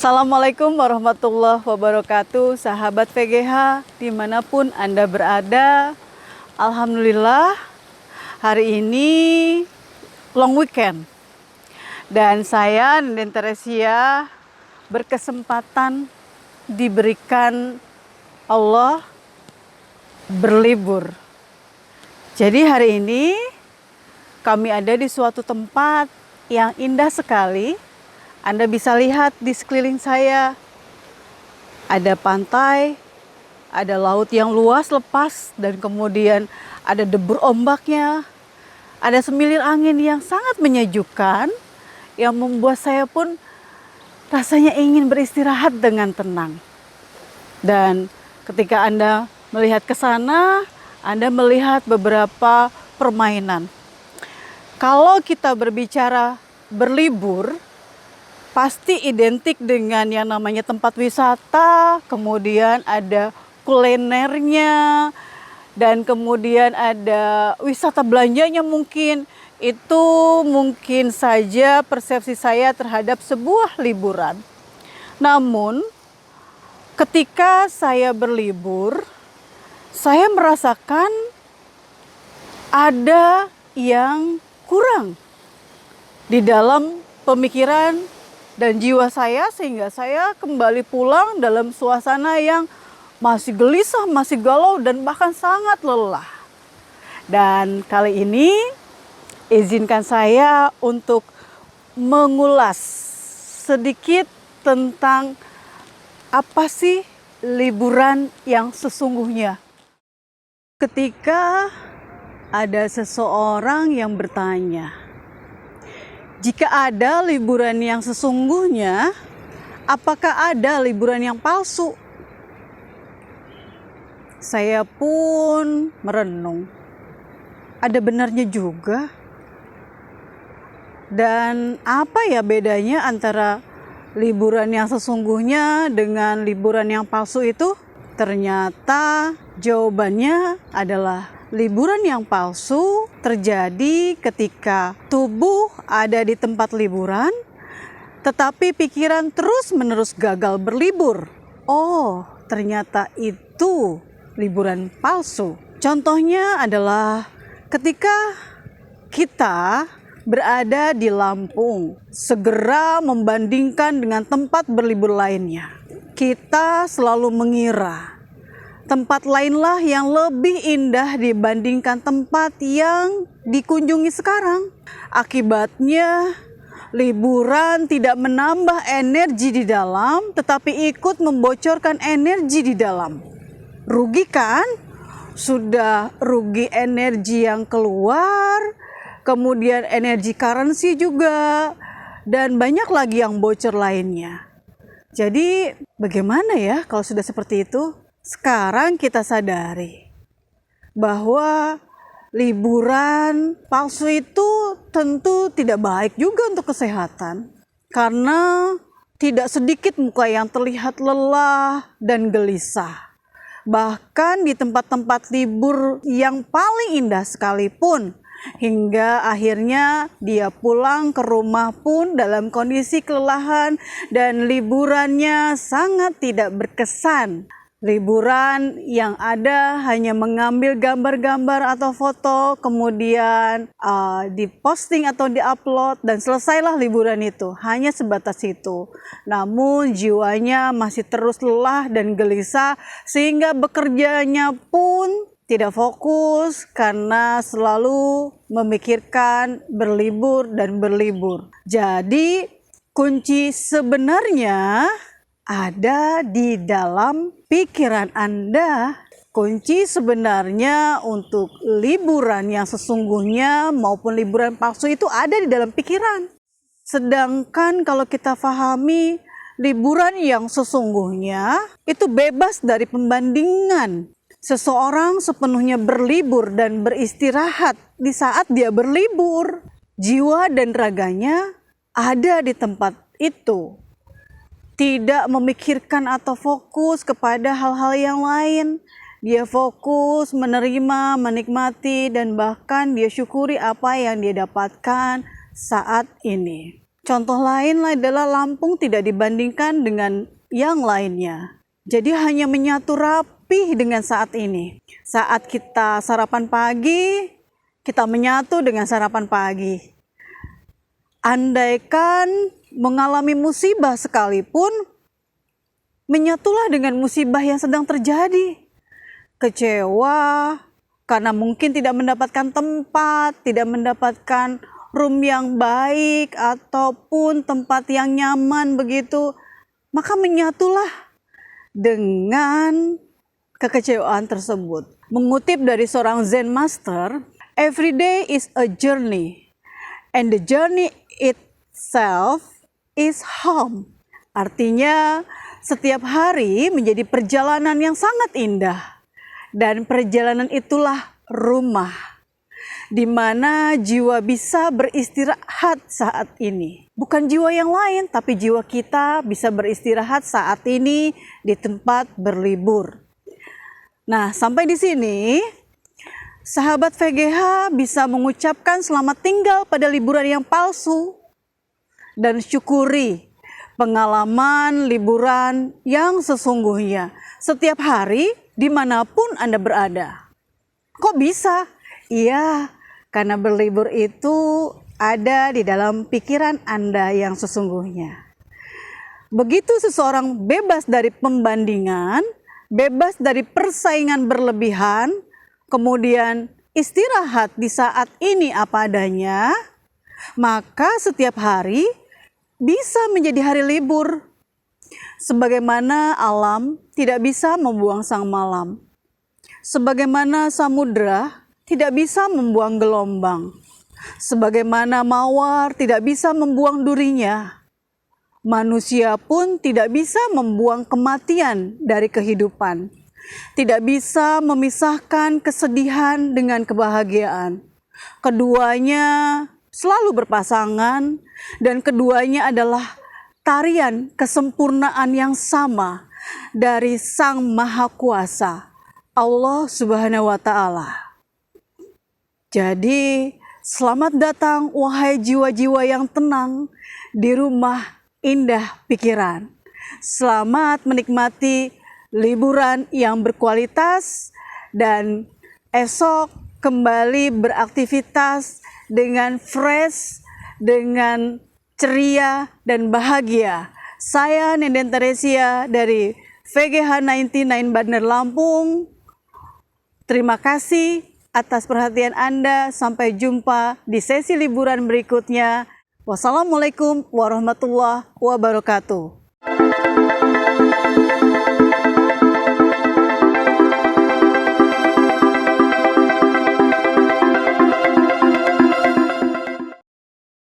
Assalamualaikum warahmatullahi wabarakatuh, sahabat VGH dimanapun Anda berada. Alhamdulillah hari ini long weekend dan saya Nenden Teresia berkesempatan diberikan Allah berlibur. Jadi hari ini kami ada di suatu tempat yang indah sekali. Anda bisa lihat di sekeliling saya, ada pantai, ada laut yang luas lepas, dan kemudian ada debur ombaknya, ada semilir angin yang sangat menyejukkan, yang membuat saya pun rasanya ingin beristirahat dengan tenang. Dan ketika Anda melihat ke sana, Anda melihat beberapa permainan. Kalau kita berbicara berlibur, pasti identik dengan yang namanya tempat wisata, kemudian ada kulinernya, dan kemudian ada wisata belanjanya mungkin. Itu mungkin saja persepsi saya terhadap sebuah liburan. Namun, ketika saya berlibur, saya merasakan ada yang kurang di dalam pemikiran dan jiwa saya, sehingga saya kembali pulang dalam suasana yang masih gelisah, masih galau, dan bahkan sangat lelah. Dan kali ini izinkan saya untuk mengulas sedikit tentang apa sih liburan yang sesungguhnya. Ketika ada seseorang yang bertanya, jika ada liburan yang sesungguhnya, apakah ada liburan yang palsu? Saya pun merenung. Ada benarnya juga. Dan apa ya bedanya antara liburan yang sesungguhnya dengan liburan yang palsu itu? Ternyata jawabannya adalah liburan yang palsu terjadi ketika tubuh ada di tempat liburan, tetapi pikiran terus-menerus gagal berlibur. Oh, ternyata itu liburan palsu. Contohnya adalah ketika kita berada di Lampung, segera membandingkan dengan tempat berlibur lainnya. Kita selalu mengira tempat lainlah yang lebih indah dibandingkan tempat yang dikunjungi sekarang. Akibatnya, liburan tidak menambah energi di dalam, tetapi ikut membocorkan energi di dalam. Rugi kan? Sudah rugi energi yang keluar, kemudian energi currency juga, dan banyak lagi yang bocor lainnya. Jadi, bagaimana ya kalau sudah seperti itu? Sekarang kita sadari bahwa liburan palsu itu tentu tidak baik juga untuk kesehatan, karena tidak sedikit muka yang terlihat lelah dan gelisah. Bahkan di tempat-tempat libur yang paling indah sekalipun, hingga akhirnya dia pulang ke rumah pun dalam kondisi kelelahan dan liburannya sangat tidak berkesan. Liburan yang ada hanya mengambil gambar-gambar atau foto, kemudian diposting atau diupload, dan selesailah liburan itu. Hanya sebatas itu. Namun jiwanya masih terus lelah dan gelisah, sehingga bekerjanya pun tidak fokus karena selalu memikirkan berlibur dan berlibur. Jadi kunci sebenarnya ada di dalam pikiran Anda. Kunci sebenarnya untuk liburan yang sesungguhnya maupun liburan palsu itu ada di dalam pikiran. Sedangkan kalau kita pahami liburan yang sesungguhnya itu bebas dari pembandingan. Seseorang sepenuhnya berlibur dan beristirahat di saat dia berlibur. Jiwa dan raganya ada di tempat itu. tidak memikirkan atau fokus kepada hal-hal yang lain. Dia fokus menerima, menikmati, dan bahkan dia syukuri apa yang dia dapatkan saat ini. Contoh lain adalah Lampung tidak dibandingkan dengan yang lainnya. Jadi hanya menyatu rapi dengan saat ini. Saat kita sarapan pagi, kita menyatu dengan sarapan pagi. Andaikan mengalami musibah sekalipun, menyatulah dengan musibah yang sedang terjadi. Kecewa karena mungkin tidak mendapatkan tempat, tidak mendapatkan room yang baik ataupun tempat yang nyaman begitu, maka menyatulah dengan kekecewaan tersebut. Mengutip dari seorang Zen Master, every day is a journey and the journey itself is home. Artinya setiap hari menjadi perjalanan yang sangat indah. Dan perjalanan itulah rumah, di mana jiwa bisa beristirahat saat ini. Bukan jiwa yang lain, tapi jiwa kita bisa beristirahat saat ini di tempat berlibur. Nah, sampai di sini, sahabat VGH bisa mengucapkan selamat tinggal pada liburan yang palsu dan syukuri pengalaman liburan yang sesungguhnya setiap hari dimanapun Anda berada. Kok bisa? Iya, karena berlibur itu ada di dalam pikiran Anda yang sesungguhnya. Begitu seseorang bebas dari pembandingan, bebas dari persaingan berlebihan, kemudian istirahat di saat ini apa adanya, maka setiap hari bisa menjadi hari libur. Sebagaimana alam tidak bisa membuang sang malam. Sebagaimana samudra tidak bisa membuang gelombang. Sebagaimana mawar tidak bisa membuang durinya. Manusia pun tidak bisa membuang kematian dari kehidupan. Tidak bisa memisahkan kesedihan dengan kebahagiaan. Keduanya selalu berpasangan dan keduanya adalah tarian kesempurnaan yang sama dari Sang Maha Kuasa, Allah Subhanahu wa Ta'ala. Jadi, selamat datang wahai jiwa-jiwa yang tenang di rumah indah pikiran. Selamat menikmati liburan yang berkualitas dan esok kembali beraktivitas dengan fresh, dengan ceria dan bahagia. Saya Nenden Teresia dari VGH 99 Bandar Lampung. Terima kasih atas perhatian Anda. Sampai jumpa di sesi liburan berikutnya. Wassalamualaikum warahmatullahi wabarakatuh.